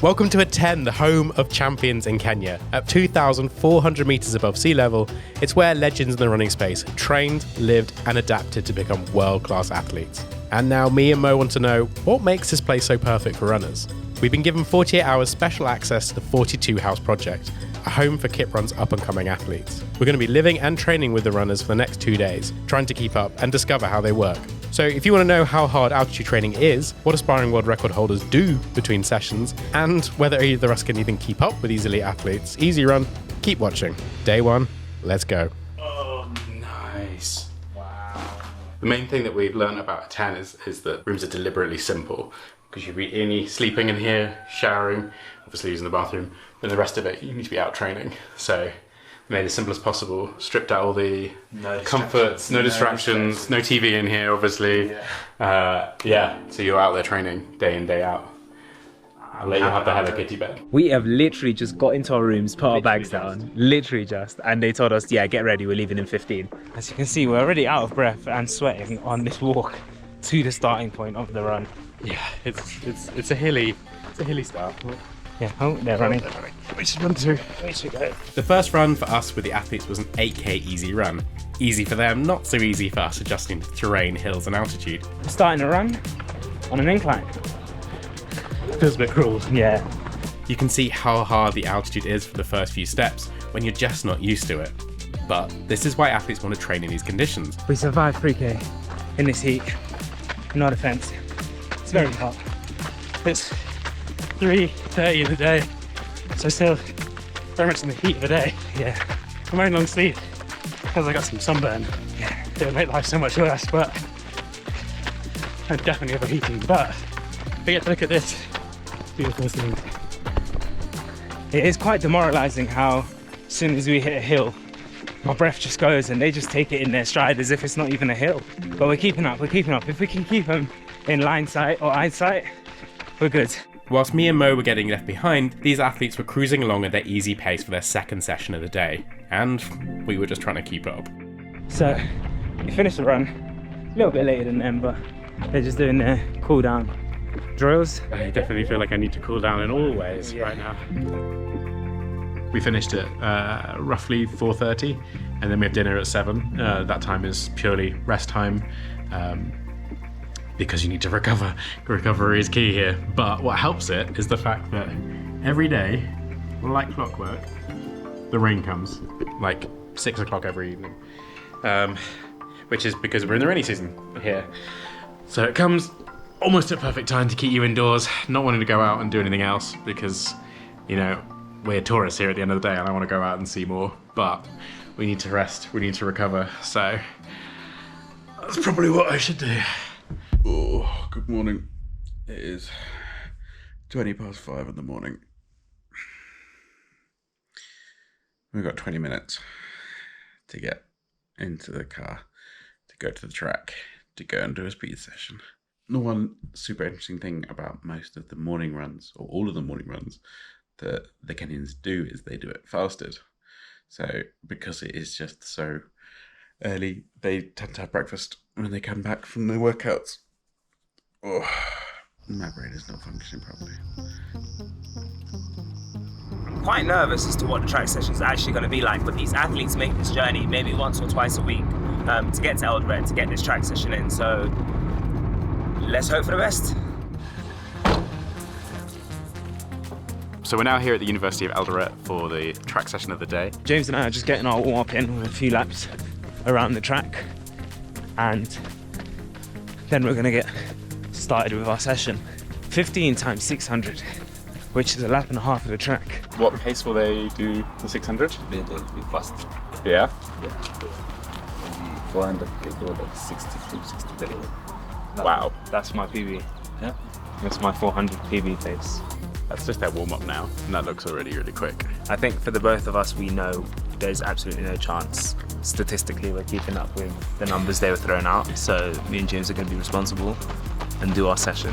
Welcome to Iten, the home of champions in Kenya. At 2,400 metres above sea level, it's where legends in the running space trained, lived and adapted to become world-class athletes. And now me and Mo want to know, what makes this place so perfect for runners? We've been given 48 hours special access to the 42 House Project, a home for Kiprun's up-and-coming athletes. We're going to be living and training with the runners for the next 2 days, trying to keep up and discover how they work. So if you want to know how hard altitude training is, what aspiring world record holders do between sessions, and whether either of us can even keep up with these elite athletes, easy run, keep watching. Day one, let's go. Oh, nice. Wow. The main thing that we've learned about Iten is that rooms are deliberately simple, because you'd be sleeping in here, showering, obviously using the bathroom, but the rest of it you need to be out training. So made it as simple as possible, stripped out all the comforts, no distractions, no TV in here obviously. So you're out there training day in, day out. I'll let you have the Hello Kitty bed. We have literally just got into our rooms, put our bags down, literally just, and they told us, yeah, get ready, we're leaving in 15. As you can see, we're already out of breath and sweating on this walk to the starting point of the run. Yeah, it's a hilly start. Yeah, oh, they're running. Which is 1, 2. Which we go. The first run for us with the athletes was an 8k easy run. Easy for them, not so easy for us adjusting to terrain, hills and altitude. We're starting to run on an incline. Feels a bit cruel. Yeah. You can see how hard the altitude is for the first few steps when you're just not used to it. But this is why athletes want to train in these conditions. We survived 3k in this heat. No defense. It's very hot. It's 3:30 in the day, so still very much in the heat of the day. Yeah, I'm wearing long sleeve because I got some sunburn. Yeah, it would make life so much worse, but I'm definitely overheating. But we get to look at this beautiful scene. It is quite demoralizing how as soon as we hit a hill, our breath just goes and they just take it in their stride as if it's not even a hill. But we're keeping up. If we can keep them in line sight or eyesight, we're good. Whilst me and Mo were getting left behind, these athletes were cruising along at their easy pace for their second session of the day, and we were just trying to keep up. So, we finished the run, a little bit later than them, but they're just doing their cool down drills. I definitely feel like I need to cool down in all ways right now. We finished at roughly 4:30, and then we have dinner at 7. That time is purely rest time. Because you need to recover. Recovery is key here. But what helps it is the fact that every day, like clockwork, the rain comes, like 6 o'clock every evening. Which is because we're in the rainy season here. So it comes almost at perfect time to keep you indoors, not wanting to go out and do anything else because, you know, we're tourists here at the end of the day and I want to go out and see more. But we need to rest, we need to recover. So that's probably what I should do. Oh, good morning. It is 5:20 in the morning. We've got 20 minutes to get into the car, to go to the track, to go and do a speed session. The one super interesting thing about most of the morning runs, or all of the morning runs, that the Kenyans do is they do it fasted. So because it is just so early, they tend to have breakfast when they come back from their workouts. Oh, my brain is not functioning properly. I'm quite nervous as to what the track session is actually going to be like, but these athletes make this journey maybe once or twice a week to get to Eldoret, to get this track session in, so let's hope for the best. So we're now here at the University of Eldoret for the track session of the day. James and I are just getting our warm up in with a few laps around the track, and then we're going to get started with our session. 15 times 600, which is a lap and a half of the track. What pace will they do the 600? They'll be fast. Yeah? 400 they go like 62, 63. Wow. That's my PB. Yeah. That's my 400 PB pace. That's just their warm up now, and that looks already really quick. I think for the both of us, we know there's absolutely no chance. Statistically, we're keeping up with the numbers they were throwing out, so me and James are going to be responsible and do our session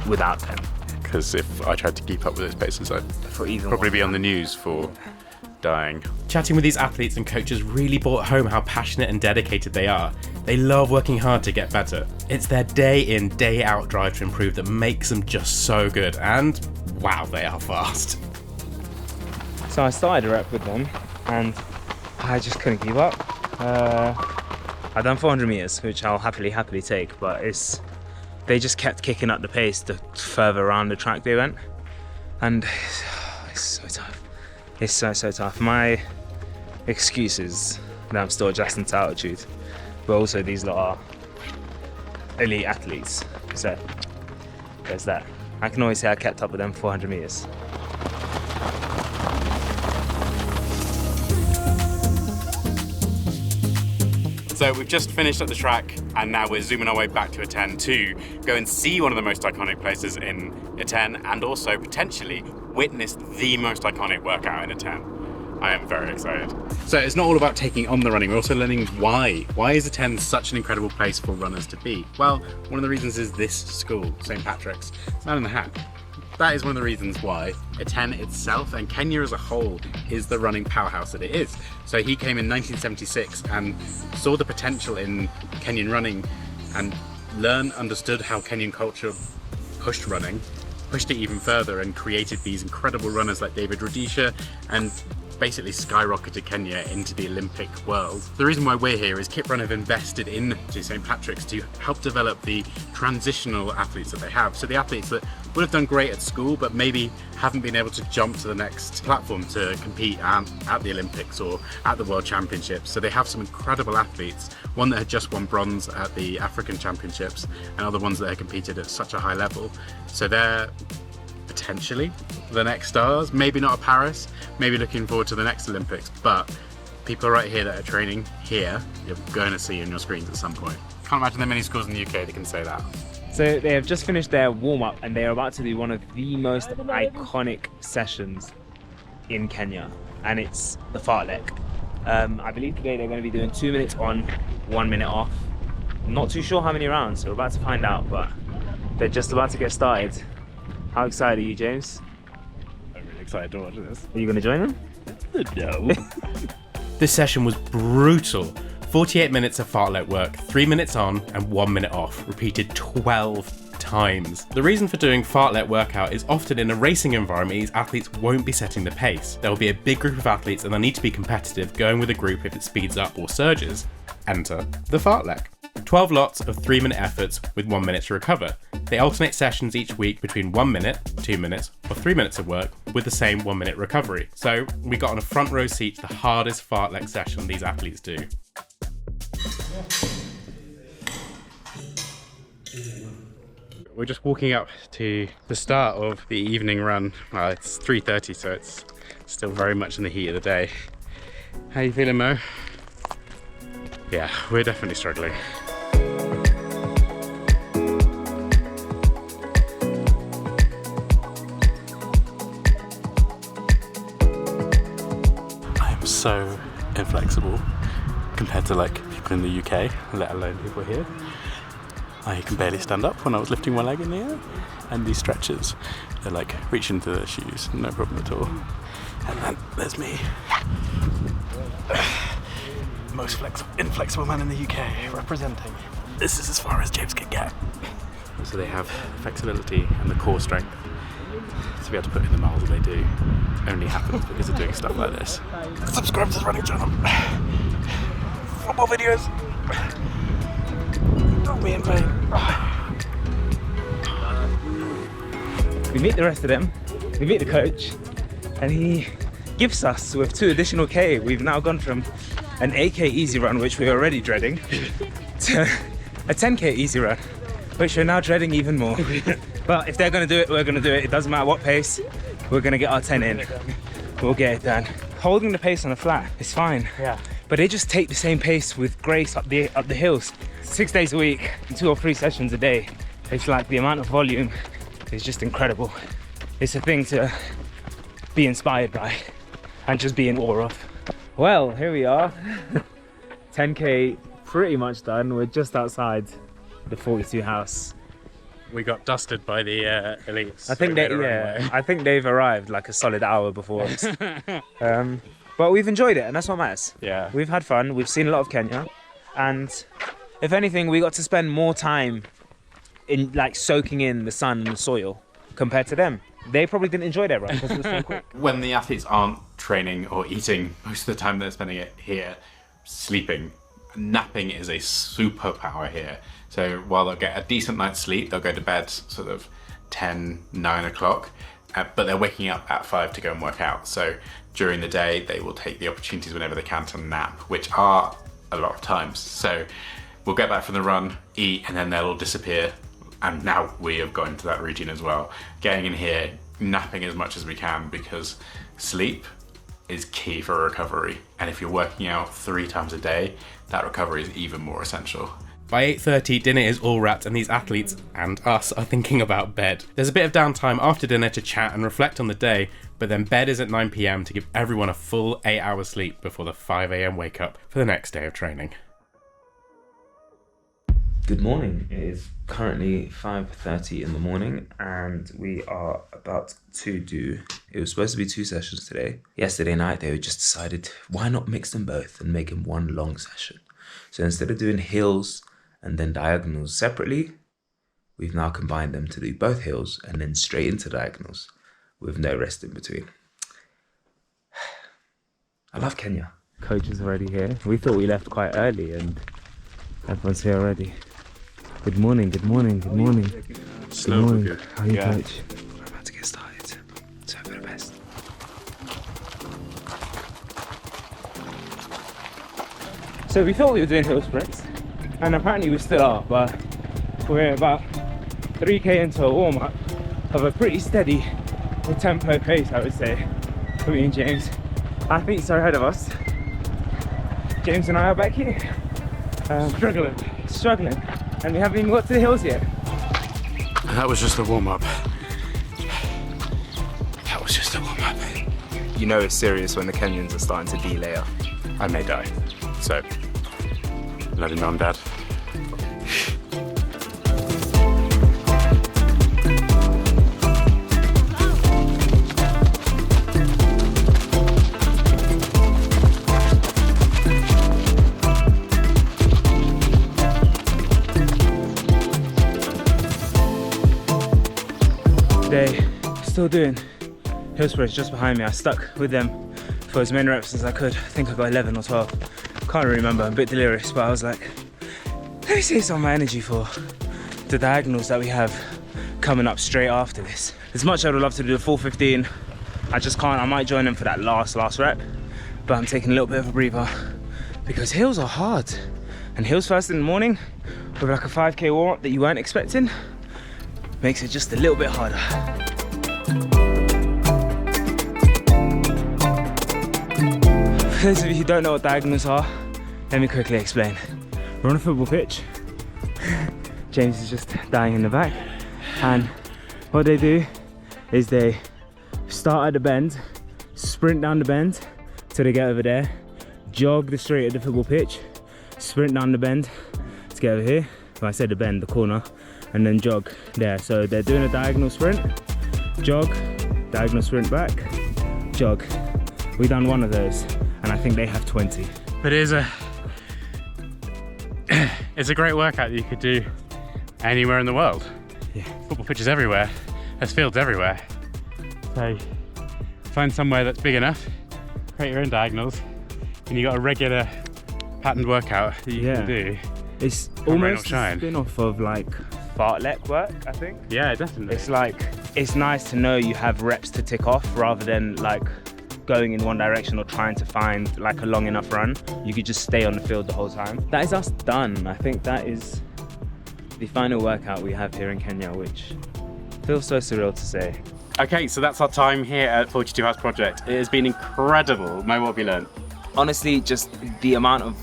without them. Because if I tried to keep up with those paces, I'd For either probably one. be on the news for dying. Chatting with these athletes and coaches really brought home how passionate and dedicated they are. They love working hard to get better. It's their day in, day out drive to improve that makes them just so good, and wow, they are fast. So I started a rep with them and I just couldn't keep up. I've done 400 meters, which I'll happily take, but they just kept kicking up the pace the further around the track they went. And it's so tough. It's so tough. My excuse is that I'm still adjusting to altitude, but also these lot are elite athletes. So there's that. I can always say I kept up with them 400 meters. So we've just finished at the track and now we're zooming our way back to Iten to go and see one of the most iconic places in Iten and also potentially witness the most iconic workout in Iten. I am very excited. So it's not all about taking on the running, we're also learning why. Why is Iten such an incredible place for runners to be? Well, one of the reasons is this school, St. Patrick's. It's not in the hat. That is one of the reasons why Iten itself and Kenya as a whole is the running powerhouse that it is. So he came in 1976 and saw the potential in Kenyan running and understood how Kenyan culture pushed running, pushed it even further and created these incredible runners like David Rudisha and basically skyrocketed Kenya into the Olympic world. The reason why we're here is Kiprun have invested into St. Patrick's to help develop the transitional athletes that they have. So the athletes that would have done great at school but maybe haven't been able to jump to the next platform to compete at the Olympics or at the World Championships. So they have some incredible athletes, one that had just won bronze at the African Championships and other ones that have competed at such a high level. So they're potentially the next stars, maybe not at Paris, maybe looking forward to the next Olympics, but people right here that are training here, you're going to see on your screens at some point. Can't imagine there are many schools in the UK that can say that. So they have just finished their warm-up and they are about to do one of the most iconic sessions in Kenya, and it's the fartlek. I believe today they're going to be doing 2 minutes on, 1 minute off. Not too sure how many rounds, so we're about to find out, but they're just about to get started. How excited are you, James? I'm really excited to watch this. Are you going to join them? No. This session was brutal. 48 minutes of fartlek work, 3 minutes on and 1 minute off, repeated 12 times. The reason for doing fartlek workout is often in a racing environment, these athletes won't be setting the pace. There will be a big group of athletes and they'll need to be competitive, going with a group if it speeds up or surges. Enter the fartlek. 12 lots of 3 minute efforts with 1 minute to recover. They alternate sessions each week between 1 minute, 2 minutes, or 3 minutes of work with the same 1 minute recovery. So we got on a front row seat to the hardest fartlek session these athletes do. We're just walking up to the start of the evening run. Well, it's 3:30, so it's still very much in the heat of the day. How you feeling, Mo? Yeah, we're definitely struggling. I am so inflexible compared to like people in the UK, let alone people here. I can barely stand up when I was lifting my leg in the air, and these stretchers, they're like reach into their shoes, no problem at all. And then there's me, most inflexible man in the UK, representing. This is as far as James can get. So they have flexibility and the core strength to be able to put in the miles that they do. Only happens because of doing stuff like this. Subscribe to the running channel for more videos. Don't be in vain. We meet the rest of them, we meet the coach, and he gifts us with 2 additional K. We've now gone from an 8K easy run, which we were already dreading, to a 10K easy run, which we're now dreading even more. But if they're going to do it, we're going to do it. It doesn't matter what pace, we're going to get our 10 in. We'll get it done. Holding the pace on a flat is fine. Yeah. But they just take the same pace with grace up the hills. 6 days a week, 2 or 3 sessions a day. It's like the amount of volume is just incredible. It's a thing to be inspired by and just be in awe of. Well, here we are. 10K pretty much done. We're just outside the 42 house. We got dusted by the ELITES. I think they've arrived like a solid hour before us. But we've enjoyed it, and that's what matters. Yeah. We've had fun. We've seen a lot of Kenya, and if anything, we got to spend more time in like soaking in the sun and the soil compared to them. They probably didn't enjoy their run because it was so quick. When the athletes aren't training or eating, most of the time they're spending it here sleeping. Napping is a superpower here. So while they'll get a decent night's sleep, they'll go to bed sort of 10, 9 o'clock, but they're waking up at 5 to go and work out. So during the day, they will take the opportunities whenever they can to nap, which are a lot of times. So we'll get back from the run, eat, and then they'll all disappear. And now we have got into that routine as well. Getting in here, napping as much as we can, because sleep is key for recovery. And if you're working out 3 times a day, that recovery is even more essential. By 8:30, dinner is all wrapped and these athletes, and us, are thinking about bed. There's a bit of downtime after dinner to chat and reflect on the day, but then bed is at 9 PM to give everyone a full 8 hours sleep before the 5 AM wake up for the next day of training. Good morning. It is currently 5:30 in the morning and we are about to do, it was supposed to be 2 sessions today. Yesterday night they just decided why not mix them both and make them one long session. So instead of doing hills and then diagonals separately, we've now combined them to do both hills and then straight into diagonals with no rest in between. I love Kenya. Coach is already here. We thought we left quite early and everyone's here already. Good morning, good morning, good morning. Slow, good morning. good. How are you, Yeah. Coach? We're about to get started, so for the best. So we thought we were doing hill sprints, and apparently we still are, but we're about 3K into a warm-up of a pretty steady tempo pace, I would say, for me and James. Athletes are ahead of us. James and I are back here, struggling, and we haven't even got to the hills yet. And that was just a warm-up. That was just a warm-up. You know it's serious when the Kenyans are starting to de-layer. I may die. So, love you, Mum, Dad. Today, still doing hill sprints just behind me. I stuck with them for as many reps as I could. I think I got 11 or 12. Can't really remember, I'm a bit delirious, but I was like, let me save some of my energy for the diagonals that we have coming up straight after this. As much as I would love to do the full 15, I just can't. I might join them for that last rep, but I'm taking a little bit of a breather because hills are hard. And hills first in the morning with like a 5K warm-up that you weren't expecting makes it just a little bit harder. For those of you who don't know what diagonals are, let me quickly explain. We're on a football pitch. James is just dying in the back. And what they do is they start at the bend, sprint down the bend till they get over there, jog the straight of the football pitch, sprint down the bend to get over here. Well, I said the bend, the corner, and then jog there. So they're doing a diagonal sprint, jog, diagonal sprint back, jog. We've done one of those, and I think they have 20. But it's a great workout that you could do anywhere in the world. Yeah. Football pitches everywhere, there's fields everywhere. So find somewhere that's big enough, create your own diagonals, and you got a regular patterned workout that you can do. It's Come rain or almost a shine. spin-off of like fartlek work, I think. Yeah, definitely. It's like, it's nice to know you have reps to tick off rather than like going in one direction or trying to find like a long enough run. You could just stay on the field the whole time. That is us done. I think that is the final workout we have here in Kenya, which feels so surreal to say. Okay, so that's our time here at 42 Hours Project. It has been incredible. Mo, what have you learned? Honestly, just the amount of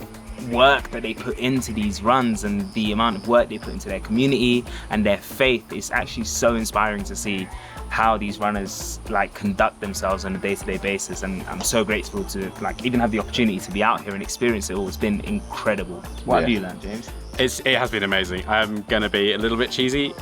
work that they put into these runs and the amount of work they put into their community and their faith is actually so inspiring to see how these runners like conduct themselves on a day-to-day basis, and I'm so grateful to like even have the opportunity to be out here and experience it all. It's been incredible. What have you learned, James? It has been amazing. I'm gonna be a little bit cheesy.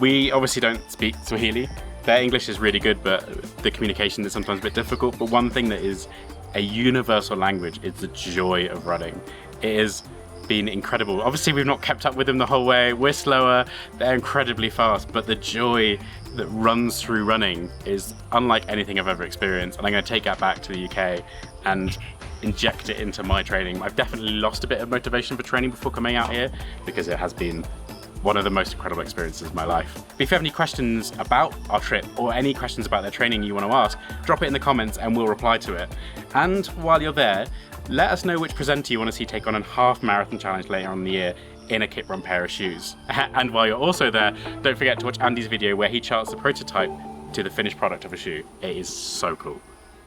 We obviously don't speak Swahili. Their English is really good, but the communication is sometimes a bit difficult. But one thing that is a universal language is the joy of running. It is been incredible. Obviously we've not kept up with them the whole way. We're slower, they're incredibly fast, but the joy that runs through running is unlike anything I've ever experienced, and I'm going to take that back to the UK and inject it into my training. I've definitely lost a bit of motivation for training before coming out here because it has been one of the most incredible experiences of my life. But if you have any questions about our trip or any questions about their training you want to ask, drop it in the comments and we'll reply to it. And while you're there, let us know which presenter you want to see take on a half marathon challenge later on in the year in a Kiprun pair of shoes. And while you're also there, don't forget to watch Andy's video where he charts the prototype to the finished product of a shoe. It is so cool.